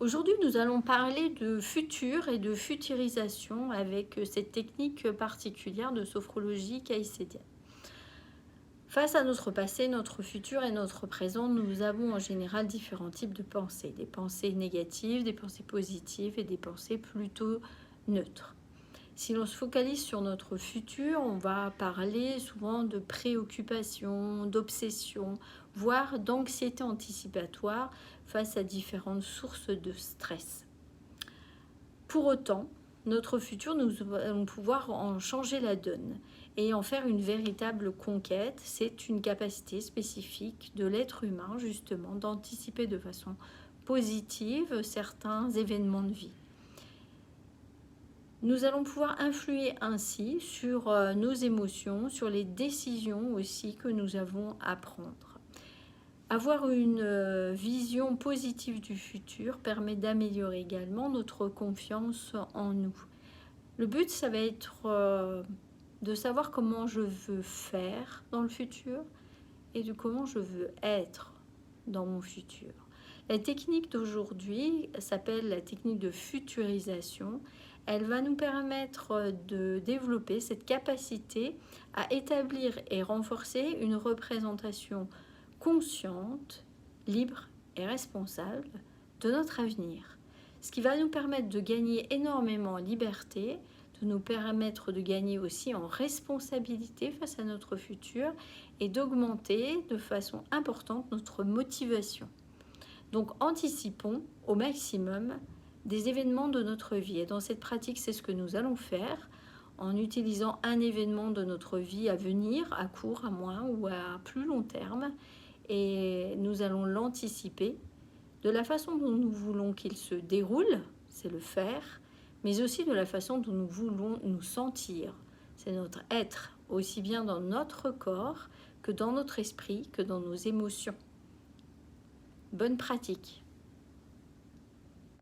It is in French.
Aujourd'hui, nous allons parler de futur et de futurisation avec cette technique particulière de sophrologie caïcédienne. Face à notre passé, notre futur et notre présent, nous avons en général différents types de pensées. Des pensées négatives, des pensées positives et des pensées plutôt neutres. Si l'on se focalise sur notre futur, on va parler souvent de préoccupation, d'obsession, voire d'anxiété anticipatoire face à différentes sources de stress. Pour autant, notre futur, nous allons pouvoir en changer la donne et en faire une véritable conquête. C'est une capacité spécifique de l'être humain, justement, d'anticiper de façon positive certains événements de vie. Nous allons pouvoir influer ainsi sur nos émotions, sur les décisions aussi que nous avons à prendre. Avoir une vision positive du futur permet d'améliorer également notre confiance en nous. Le but, ça va être de savoir comment je veux faire dans le futur et de comment je veux être dans mon futur. La technique d'aujourd'hui s'appelle la technique de futurisation. Elle va nous permettre de développer cette capacité à établir et renforcer une représentation consciente, libre et responsable de notre avenir. Ce qui va nous permettre de gagner énormément en liberté, de nous permettre de gagner aussi en responsabilité face à notre futur et d'augmenter de façon importante notre motivation. Donc anticipons au maximum des événements de notre vie. Et dans cette pratique, c'est ce que nous allons faire en utilisant un événement de notre vie à venir, à court, à moyen ou à plus long terme. Et nous allons l'anticiper de la façon dont nous voulons qu'il se déroule, c'est le faire, mais aussi de la façon dont nous voulons nous sentir. C'est notre être, aussi bien dans notre corps que dans notre esprit, que dans nos émotions. Bonne pratique.